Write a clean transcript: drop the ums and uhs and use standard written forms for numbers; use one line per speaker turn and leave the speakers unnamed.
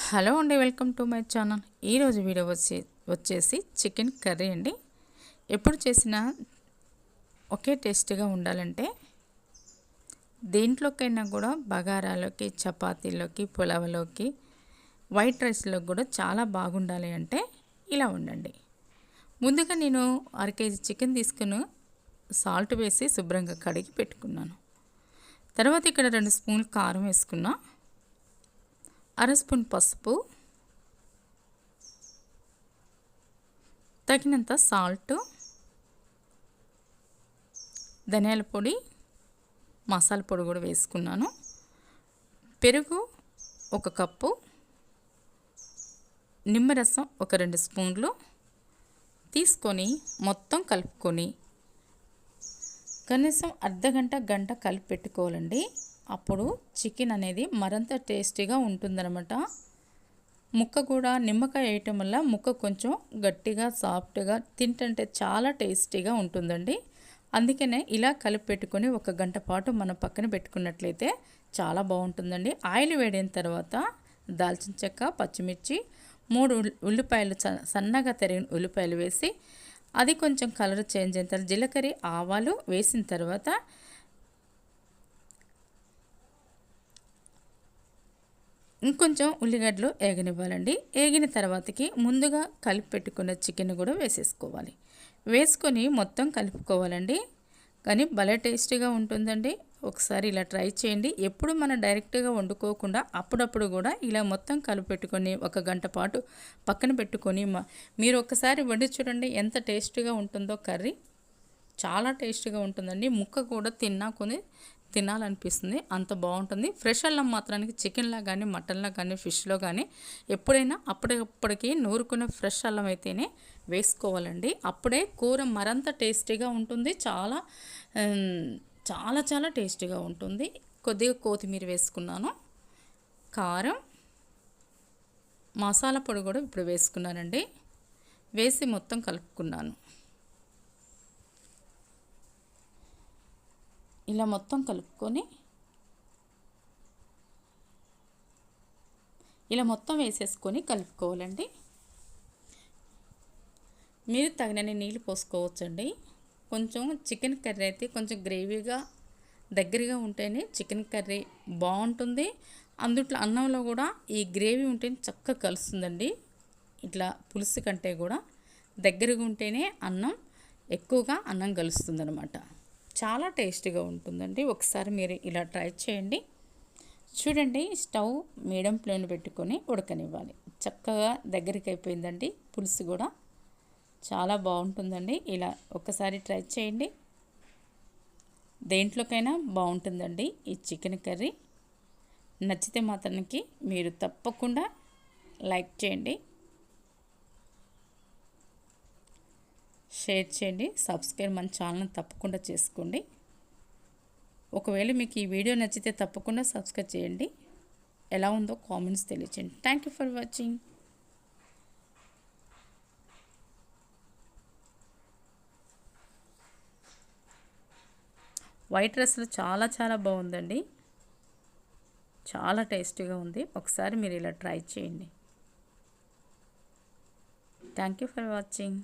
Hello అండి, welcome to my channel. ఈరోజు video వచ్చేసి చికెన్ కర్రీ అండి. ఎప్పుడు చేసినా ఒకే టేస్ట్గా ఉండాలంటే దేంట్లోకైనా కూడా బగారాలోకి, చపాతీలోకి, పులావ్లోకి, వైట్ రైస్లోకి కూడా చాలా బాగుండాలి అంటే ఇలా ఉండండి. ముందుగా నేను 1/2 కేజీ చికెన్ తీసుకుని సాల్ట్ వేసి శుభ్రంగా కడిగి పెట్టుకున్నాను. తర్వాత ఇక్కడ 2 స్పూన్లు కారం వేసుకున్నా, 1/2 స్పూన్ పసుపు, తగినంత సాల్ట్, ధనియాల పొడి, మసాలా పొడి కూడా వేసుకున్నాను. పెరుగు 1 కప్పు, నిమ్మరసం ఒక 2 స్పూన్లు తీసుకొని మొత్తం కలుపుకొని కనీసం అర్ధగంట గంట కలిపి పెట్టుకోవాలండి. అప్పుడు చికెన్ అనేది మరింత టేస్టీగా ఉంటుందన్నమాట. ముక్క కూడా నిమ్మకాయ వేయటం వల్ల ముక్క కొంచెం గట్టిగా సాఫ్ట్గా తింటుంటే చాలా టేస్టీగా ఉంటుందండి. అందుకనే ఇలా కలిపి పెట్టుకొని 1 గంట పాటు మనం పక్కన పెట్టుకున్నట్లయితే చాలా బాగుంటుందండి. ఆయిల్ వేడిన తర్వాత దాల్చిన చెక్క, పచ్చిమిర్చి, 3 ఉల్లిపాయలు సన్నగా తరిగిన ఉల్లిపాయలు వేసి అది కొంచెం కలర్ చేంజ్ అయిన తర్వాత జీలకర్ర, ఆవాలు వేసిన తర్వాత ఇంకొంచెం ఉల్లిగడ్డలు ఏగనివ్వాలండి. ఏగిన తర్వాతకి ముందుగా కలిపి పెట్టుకున్న చికెన్ కూడా వేసేసుకోవాలి. వేసుకొని మొత్తం కలుపుకోవాలండి. కానీ భలే టేస్టీగా ఉంటుందండి. ఒకసారి ఇలా ట్రై చేయండి. ఎప్పుడు మనం డైరెక్ట్గా వండుకోకుండా అప్పుడప్పుడు కూడా ఇలా మొత్తం కలిపి పెట్టుకొని 1 గంట పాటు పక్కన పెట్టుకొని మీరు ఒకసారి వండి చూడండి ఎంత టేస్టీగా ఉంటుందో. కర్రీ చాలా టేస్టీగా ఉంటుందండి. ముక్క కూడా తినాలనిపిస్తుంది, అంత బాగుంటుంది. ఫ్రెష్ అల్లం మాత్రానికి చికెన్లో కానీ, మటన్లో కానీ, ఫిష్లో కానీ ఎప్పుడైనా అప్పటికప్పటికి నూరుకున్న ఫ్రెష్ అల్లం అయితేనే వేసుకోవాలండి. అప్పుడే కూర మరింత టేస్టీగా ఉంటుంది. చాలా చాలా చాలా టేస్టీగా ఉంటుంది. కొద్దిగా కొత్తిమీర వేసుకున్నాను, కారం, మసాలా పొడి కూడా ఇప్పుడు వేసుకున్నానండి. వేసి మొత్తం కలుపుకున్నాను. ఇలా మొత్తం కలుపుకొని ఇలా మొత్తం వేసేసుకొని కలుపుకోవాలండి. మీరు తగినన్ని నీళ్ళు పోసుకోవచ్చండి. కొంచెం చికెన్ కర్రీ అయితే కొంచెం గ్రేవీగా దగ్గరగా ఉంటేనే చికెన్ కర్రీ బాగుంటుంది. అందుట్లో అన్నంలో కూడా ఈ గ్రేవీ ఉంటేనే చక్కగా కలుస్తుందండి. ఇట్లా పులుసు కంటే కూడా దగ్గరగా ఉంటేనే ఎక్కువగా అన్నం కలుస్తుంది అనమాట. చాలా టేస్టీగా ఉంటుందండి. ఒకసారి మీరు ఇలా ట్రై చేయండి. చూడండి, స్టవ్ మీడియం ఫ్లేమ్ పెట్టుకొని ఉడకనివ్వాలి. చక్కగా దగ్గరికి అయిపోయిందండి. పులుసు కూడా చాలా బాగుంటుందండి. ఇలా ఒకసారి ట్రై చేయండి. దేంట్లోకైనా బాగుంటుందండి ఈ చికెన్ కర్రీ. నచ్చితే మాత్రానికి మీరు తప్పకుండా లైక్ చేయండి, షేర్ చేయండి, సబ్స్క్రైబ్ మన ఛానల్ని తప్పకుండా చేసుకోండి. ఒకవేళ మీకు ఈ వీడియో నచ్చితే తప్పకుండా సబ్స్క్రైబ్ చేయండి. ఎలా ఉందో కామెంట్స్ తెలియచేయండి. Thank you for watching. White రైస్లో చాలా చాలా బాగుందండి. చాలా టేస్టీగా ఉంది. ఒకసారి మీరు ఇలా ట్రై చేయండి. Thank you for watching.